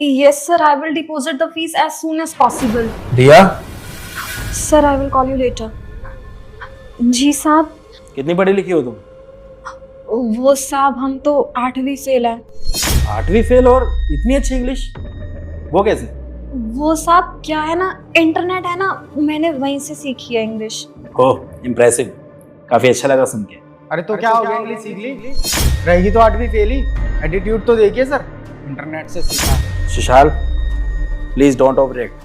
Yes, sir. I will deposit the fees as soon as possible. दिया, Sir, I will call you later. जी साहब, कितनी पढ़ी लिखी हो तुम? वो साहब हम तो 8वीं फेल हैं। 8वीं फेल और इतनी अच्छी इंग्लिश, वो कैसे? वो साहब क्या है ना, इंटरनेट है ना, मैंने वहीं से सीखी है इंग्लिश। ओह इम्प्रेसिव, काफी अच्छा लगा सुन के। अरे तो क्या हो गया, इंग्लिश सीख ली रहेगी तो 8वीं फेल ही। एटीट्यूड तो देखिए सर, इंटरनेट से सीखा। सुशाल प्लीज डोंट ओवर रिएक्ट,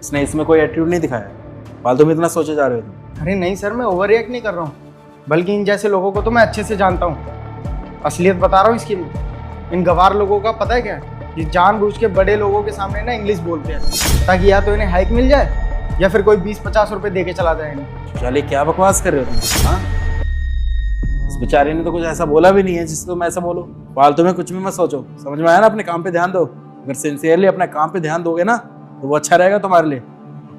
इसने इसमें कोई एटीट्यूड नहीं दिखाया, फालतू में इतना सोचे जा रहे हो तुम। अरे नहीं सर, मैं ओवर रिएक्ट नहीं कर रहा हूँ, बल्कि इन जैसे लोगों को तो मैं अच्छे से जानता हूँ। असलियत बता रहा हूँ इसकी। इन गवार लोगों का पता है क्या है, ये जानबूझ के बड़े लोगों के सामने ना इंग्लिश बोलते हैं ताकि या तो इन्हें हाइक मिल जाए या फिर कोई 20-50 रुपए दे के चला जाए इन्हें। सुशाल ये क्या बकवास कर रहे हो तुम? हाँ, इस बेचारे ने तो कुछ ऐसा बोला भी नहीं है जिससे तुम ऐसा बोलो। फालतू में कुछ भी मत सोचो, समझ में आया ना? अपने काम पे ध्यान दो। अगर सिंसियरली अपने काम पे ध्यान दोगे ना तो वो अच्छा रहेगा तुम्हारे लिए।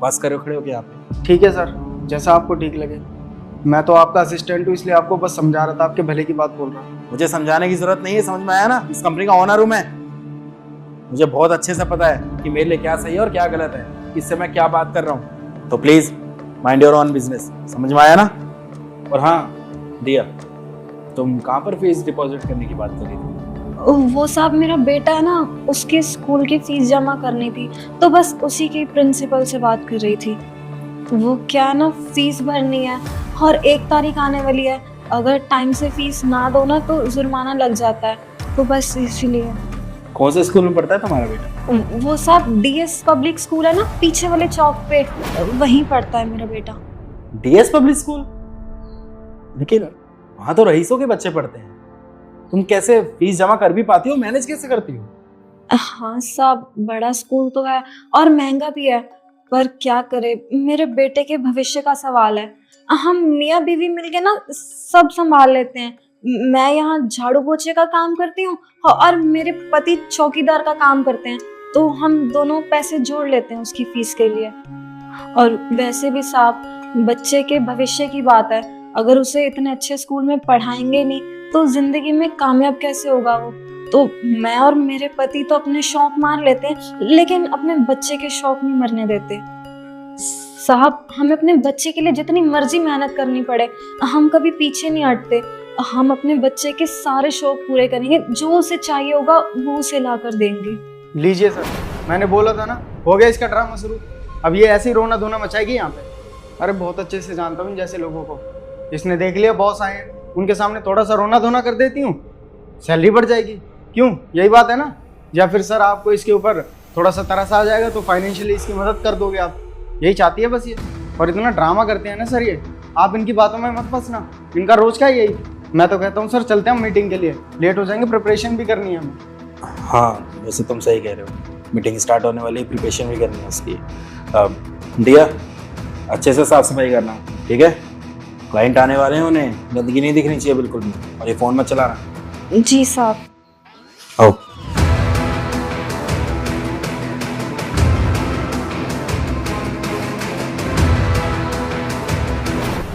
बस करो खड़े होके यहाँ पे। ठीक है सर, जैसा आपको ठीक लगे। मैं तो आपका असिस्टेंट हूँ, इसलिए आपको बस समझा रहा था, आपके भले की बात बोल रहा हूँ। मुझे समझाने की जरूरत नहीं है, समझ में आया ना? इस कंपनी का ओनर हूँ मैं, मुझे बहुत अच्छे से पता है कि मेरे लिए क्या सही है और क्या गलत है, इससे मैं क्या बात कर रहा हूँ। तो please mind your own business, समझ में आया ना? और हाँ दिया, तुम कहाँ पर फीस डिपॉजिट करने की बात कर रही थी? वो साहब मेरा बेटा है ना, उसके स्कूल की फीस जमा करनी थी, तो बस उसी की प्रिंसिपल से बात कर रही थी। वो क्या है ना, फीस भरनी है और 1 तारीख आने वाली है। अगर टाइम से फीस ना दो ना तो जुर्माना लग जाता है, तो बस इसीलिए। कौन से स्कूल में पढ़ता है तुम्हारा बेटा? वो साहब डीएस पब्लिक स्कूल है ना, पीछे वाले चौक पे, वहीं पढ़ता है मेरा बेटा। DS public school? लेकिन वहां तो रईसों के बच्चे पढ़ते हैं, तुम कैसे फीस जमा कर भी पाती हो, मैनेज कैसे करती हो? हाँ साहब, बड़ा स्कूल तो है और महंगा भी है, पर क्या करे, मेरे बेटे के भविष्य का सवाल है। हम मियाँ बीवी मिलके ना सब संभाल लेते हैं। मैं यहाँ झाड़ू पोछे का काम करती हूँ और मेरे पति चौकीदार का काम करते हैं, तो हम दोनों पैसे जोड़ लेते हैं उसकी फीस के लिए। और वैसे भी साहब, बच्चे के भविष्य की बात है, अगर उसे इतने अच्छे स्कूल में पढ़ाएंगे नहीं तो जिंदगी में कामयाब कैसे होगा वो? तो मैं और मेरे पति तो अपने शौक मार लेते हैं, लेकिन अपने बच्चे के शौक नहीं मरने देते। साहब, हमें अपने बच्चे के लिए जितनी मर्जी मेहनत करनी पड़े, हम कभी पीछे नहीं हटते। हम अपने बच्चे के सारे शौक पूरे करेंगे, जो उसे चाहिए होगा वो उसे ला कर देंगे। लीजिए सर, मैंने बोला था ना, हो गया इसका ड्रामा शुरू। अब ये ऐसे ही रोना धोना मचाएगी यहाँ पे। अरे बहुत अच्छे से जानता हूँ जैसे लोगों को, इसने देख लिया बॉस आए हैं, उनके सामने थोड़ा सा रोना धोना कर देती हूँ, सैलरी बढ़ जाएगी। क्यों, यही बात है ना? या फिर सर आपको इसके ऊपर थोड़ा सा तरस आ जाएगा तो फाइनेंशियली इसकी मदद कर दोगे आप, यही चाहती है बस ये। और इतना ड्रामा करते हैं ना सर ये, आप इनकी बातों में मत फंसना, इनका रोज का यही। मैं तो कहता हूँ सर चलते हैं हम मीटिंग के लिए, लेट हो जाएंगे, प्रिपरेशन भी करनी है हमें। हाँ वैसे तुम सही कह रहे हो, मीटिंग स्टार्ट होने वाली, प्रिपरेशन भी करनी है उसकी। दिया, अच्छे से साफ सफाई करना, ठीक है? क्लाइंट आने वाले हैं, उन्हें गंदगी नहीं दिखनी चाहिए बिल्कुल भी, और ये फोन मत चलाना। जी साहब। आओ।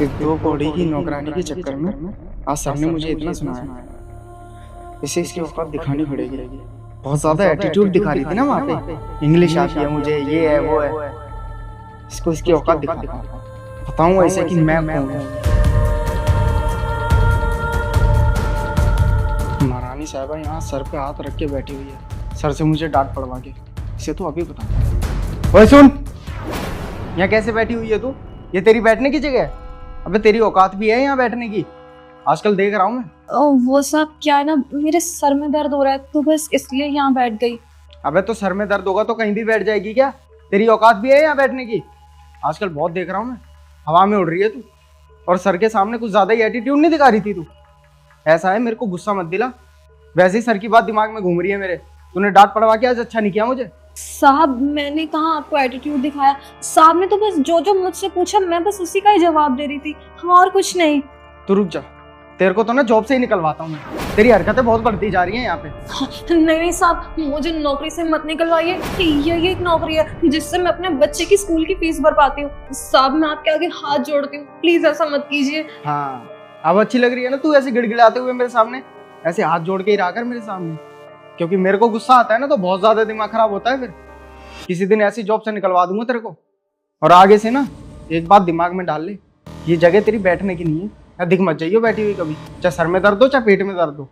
इस 2 कौड़ी की नौकरानी के चक्कर में आज सर ने मुझे इतना सुनाया, इसे इसकी औकात दिखानी पड़ेगी। बहुत ज्यादा एटीट्यूड दिखा रही थी ना वहाँ पे, इंग्लिश आती है मुझे, ये है वो है, इसको इसकी औकात दिखाता हूँ, बताऊंगा इसे कि मैं कौन हूँ। महारानी साहबा यहाँ सर पे हाथ रख के बैठी हुई है, सर से मुझे डांट पड़वा के, इसे तो अभी बताऊंगा। ओए सुन, यहाँ कैसे बैठी हुई है तू? ये तेरी बैठने की जगह है? अबे तेरी औकात भी है यहाँ बैठने की? आजकल देख रहा हूँ मैं। वो साहब क्या है ना, मेरे सर में दर्द हो रहा है, तो बस इसलिए यहाँ बैठ गई। अबे तो सर में दर्द होगा तो कहीं भी बैठ जाएगी क्या? तेरी औकात भी है यहाँ बैठने की? आजकल बहुत देख रहा हूँ मैं, हवा में उड़ रही है तू, और सर के सामने कुछ ज्यादा ही एटीट्यूड नहीं दिखा रही थी तू? ऐसा है, मेरे को गुस्सा मत दिला, वैसे ही सर की बात दिमाग में घूम रही है मेरे। तूने डांट पड़वा के आज अच्छा नहीं किया मुझे। साहब मैंने कहाँ आपको एटीट्यूड दिखाया, साहब ने तो बस जो जो मुझसे पूछा मैं बस उसी का ही जवाब दे रही थी, और कुछ नहीं। तू रुक जा, तेरे को तो ना जॉब से ही निकलवाता हूँ मैं, तेरी हरकतें बहुत बढ़ती जा रही हैं यहाँ पे। नहीं साहब, मुझे नौकरी से मत निकलवाइए, ये एक नौकरी है जिससे मैं अपने बच्चे की स्कूल की फीस भर पाती हूँ। साहब मैं आपके आगे हाथ जोड़ती हूँ, प्लीज ऐसा मत कीजिए। हाँ अब अच्छी लग रही है ना तू ऐसे गिड़गिड़ाते हुए मेरे सामने, ऐसे हाथ जोड़ के ही रहा कर मेरे सामने। क्योंकि मेरे को गुस्सा आता है ना तो बहुत ज्यादा दिमाग खराब होता है। फिर किसी दिन ऐसी जॉब से निकलवा दूंगा तेरे को। और आगे से ना एक बात दिमाग में डाल ले, ये जगह तेरी बैठने की नहीं है। या दिख मत जाइयो बैठी हुई कभी, चाहे सर में दर्द हो चाहे पेट में दर्द हो।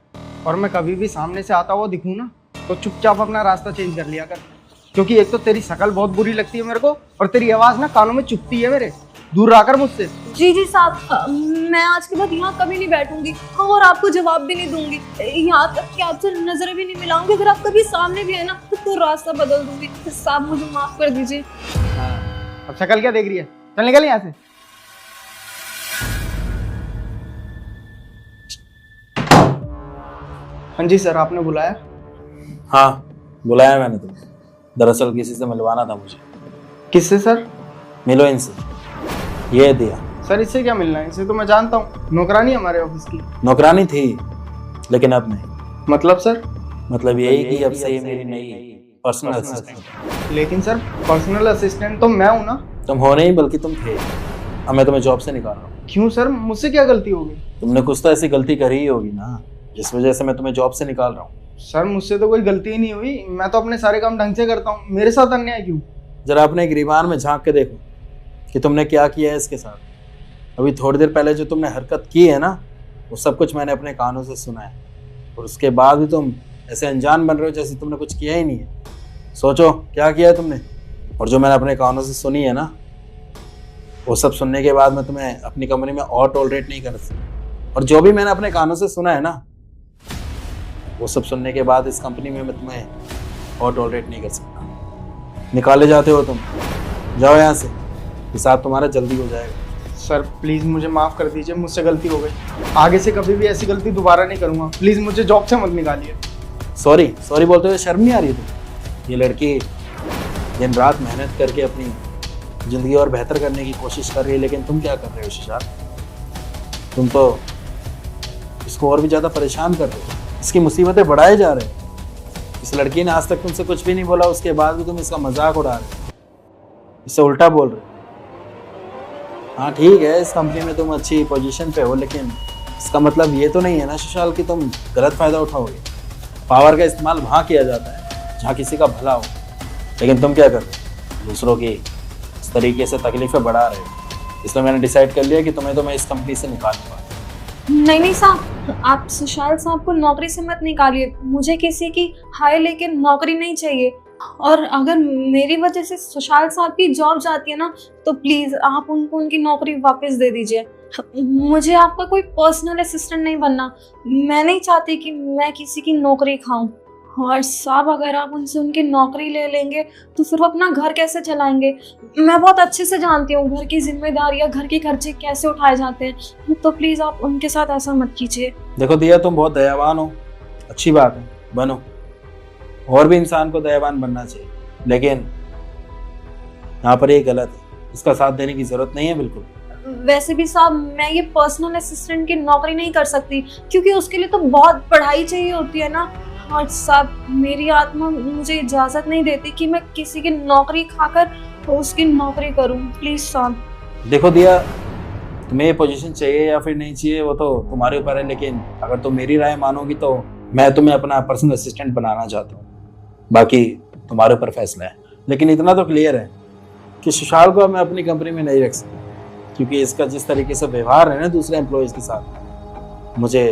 और मैं कभी भी सामने से आता हुआ दिखूं ना तो चुपचाप अपना रास्ता चेंज कर लिया कर, क्योंकि एक तो तेरी शक्ल बहुत बुरी लगती है मेरे को और तेरी आवाज ना कानों में चुभती है मेरे। दूर रहा कर मुझसे। जी जी साहब, मैं आज के बाद यहाँ कभी नहीं बैठूंगी और आपको जवाब भी नहीं दूंगी। यहाँ तक कि आपसे नजर भी नहीं मिलाऊंगी। अगर आप कभी सामने भी है ना तो रास्ता बदल दूंगी। साहब मुझे माफ कर दीजिए। अब शक्ल क्या देख रही है, चल निकल यहाँ से। हाँ जी सर, आपने बुलाया? हाँ, बुलाया मैंने तुम्हें। दरअसल किसी से मिलवाना था मुझे। किससे सर? मिलो इनसे। ये दिया। सर इससे क्या मिलना है? इसे तो मैं जानता हूँ, नौकरानी हमारे ऑफिस की। नौकरानी थी लेकिन अब नहीं। मतलब सर? मतलब यही कि अब से ये मेरी नई पर्सनल असिस्टेंट। लेकिन सर पर्सनल असिस्टेंट तो मैं हूँ ना। तुम हो नहीं बल्कि तुम थे। अब मैं तुम्हें जॉब से निकाल रहा हूँ। क्यों सर, मुझसे क्या गलती हो गई? तुमने कुछ तो ऐसी गलती करी ही होगी ना, जिस वजह से मैं तुम्हें जॉब से निकाल रहा हूँ। सर मुझसे तो कोई गलती ही नहीं हुई, मैं तो अपने सारे काम ढंग से करता हूँ। मेरे साथ अन्याय क्यों? जरा अपने गिरबान में झांक के देखो कि तुमने क्या किया है इसके साथ। अभी थोड़ी देर पहले जो तुमने हरकत की है ना, वो सब कुछ मैंने अपने कानों से सुना है। और उसके बाद भी तुम ऐसे अनजान बन रहे हो जैसे तुमने कुछ किया ही नहीं है। सोचो क्या किया है तुमने। और जो मैंने अपने कानों से सुनी है ना, वो सब सुनने के बाद मैं तुम्हें अपनी कंपनी में और टॉलरेट नहीं कर सकता। और जो भी मैंने अपने कानों से सुना है ना, वो सब सुनने के बाद इस कंपनी में मैं तुम्हें और टॉलरेट नहीं कर सकता। निकाले जाते हो तुम, जाओ यहाँ से, हिसाब तुम्हारा जल्दी हो जाएगा। सर प्लीज मुझे माफ कर दीजिए, मुझसे गलती हो गई। आगे से कभी भी ऐसी गलती दोबारा नहीं करूंगा। प्लीज मुझे जॉब से मत निकालिए। सॉरी सॉरी बोलते हुए शर्म नहीं आ रही तुम? ये लड़की दिन रात मेहनत करके अपनी ज़िंदगी और बेहतर करने की कोशिश कर रही है, लेकिन तुम क्या कर रहे हो शिशार? तुम तो इसको और भी ज़्यादा परेशान कर रहे हो, इसकी मुसीबतें बढ़ाए जा रहे हो। इस लड़की ने आज तक तुमसे कुछ भी नहीं बोला, उसके बाद भी तुम इसका मजाक उड़ा रहे हो, इससे उल्टा बोल रहे हो। हाँ ठीक है, इस कंपनी में तुम अच्छी पोजीशन पे हो, लेकिन इसका मतलब ये तो नहीं है ना शिशाल कि तुम गलत फ़ायदा उठाओगे। पावर का इस्तेमाल वहाँ किया जाता है जहाँ किसी का भला हो, लेकिन तुम क्या कर रहे हो? दूसरों की इस तरीके से तकलीफ़ें बढ़ा रहे हो। इसलिए मैंने डिसाइड कर लिया कि तुम्हें तो मैं इस कंपनी से निकालूंगा। नहीं नहीं साहब, आप सुशाल साहब को नौकरी से मत निकालिए। मुझे किसी की हाय लेके नौकरी नहीं चाहिए। और अगर मेरी वजह से सुशाल साहब की जॉब जाती है ना, तो प्लीज आप उनको उनकी नौकरी वापस दे दीजिए। मुझे आपका कोई पर्सनल असिस्टेंट नहीं बनना। मैं नहीं चाहती कि मैं किसी की नौकरी खाऊं। और साहब अगर आप उनसे उनकी नौकरी ले लेंगे तो फिर वो अपना घर कैसे चलाएंगे? मैं बहुत अच्छे से जानती हूँ घर की जिम्मेदारियाँ, घर के खर्चे कैसे उठाए जाते हैं। तो प्लीज आप उनके साथ ऐसा मत कीजिए। देखो दिया, तुम बहुत दयावान हो, अच्छी बात है, बनो। और भी इंसान को दयावान बनना चाहिए, लेकिन यहाँ पर ये गलत है। इसका साथ देने की जरूरत नहीं है बिल्कुल। वैसे भी साहब मैं ये पर्सनल असिस्टेंट की नौकरी नहीं कर सकती, क्योंकि उसके लिए तो बहुत पढ़ाई चाहिए होती है ना। और साहब मेरी आत्मा मुझे इजाजत नहीं देती कि मैं किसी की नौकरी खाकर उसकी नौकरी करूं। प्लीज साहब। देखो दिया, तुम्हें ये पोजीशन चाहिए या फिर नहीं चाहिए वो तो तुम्हारे ऊपर है, लेकिन अगर तुम मेरी राय मानोगी तो मैं तुम्हें अपना पर्सनल असिस्टेंट बनाना चाहता हूँ। बाकी तुम्हारे ऊपर फैसला है, लेकिन इतना तो क्लियर है कि सुशाल को मैं अपनी कंपनी में नहीं रख सकता, क्योंकि इसका जिस तरीके से व्यवहार है ना दूसरे एम्प्लॉयज़ के साथ, मुझे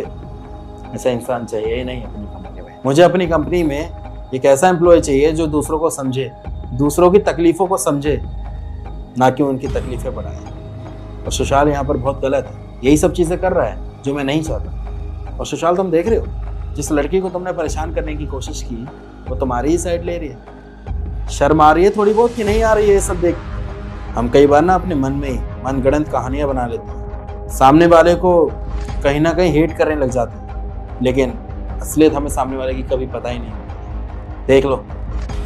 ऐसा इंसान चाहिए ही नहीं अपनी कंपनी में। मुझे अपनी कंपनी में एक ऐसा एम्प्लॉय चाहिए जो दूसरों को समझे, दूसरों की तकलीफ़ों को समझे, ना कि उनकी तकलीफ़ें बढ़ाए। और सुशाल यहाँ पर बहुत गलत है, यही सब चीज़ें कर रहा है जो मैं नहीं चाहता। और सुशाल तुम देख रहे हो, जिस लड़की को तुमने परेशान करने की कोशिश की वो तुम्हारी ही साइड ले रही है। शर्म आ रही है थोड़ी बहुत कि नहीं आ रही है ये सब देख? हम कई बार ना अपने मन में ही मनगढ़ंत कहानियाँ बना लेते हैं, सामने वाले को कहीं ना कहीं हेट करने लग जाते हैं, लेकिन असलियत हमें सामने वाले की कभी पता ही नहीं होती। देख लो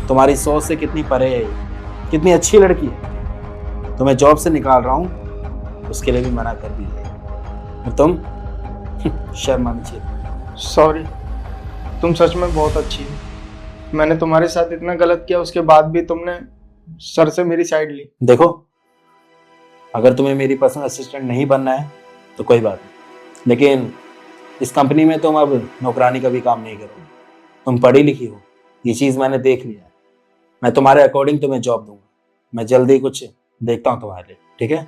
तुम्हारी सोच से कितनी परे है, कितनी अच्छी लड़की है। तुम्हें जॉब से निकाल रहा हूँ, उसके लिए भी मना कर दी है और तुम शर्म आनी चाहिए। सॉरी, तुम सच में बहुत अच्छी हो। मैंने तुम्हारे साथ इतना गलत किया, उसके बाद भी तुमने सर से मेरी साइड ली। देखो अगर तुम्हें मेरी पर्सनल असिस्टेंट नहीं बनना है तो कोई बात नहीं, लेकिन इस कंपनी में तुम अब नौकरानी का भी काम नहीं करोगे। तुम पढ़ी लिखी हो, ये चीज़ मैंने देख लिया है। मैं तुम्हारे अकॉर्डिंग तुम्हें जॉब दूंगा। मैं जल्दी कुछ देखता हूँ तुम्हारे लिए, ठीक है।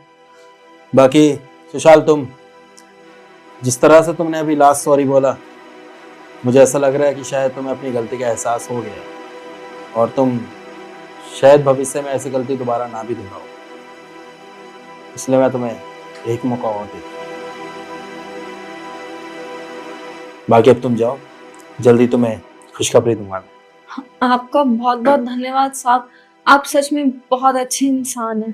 बाकी सुशाल, तुम जिस तरह से तुमने अभी लास्ट सॉरी बोला, मुझे ऐसा लग रहा है कि शायद तुम्हें अपनी गलती का एहसास हो गया है और तुम शायद भविष्य में ऐसी गलती दोबारा ना भी दोहराओ। इसलिए मैं तुम्हें एक मौका और देता हूँ। बाकी अब तुम जाओ, जल्दी तुम्हें खुशखबरी दूंगा मैं। आपका बहुत बहुत धन्यवाद साहब, आप सच में बहुत अच्छे इंसान हैं।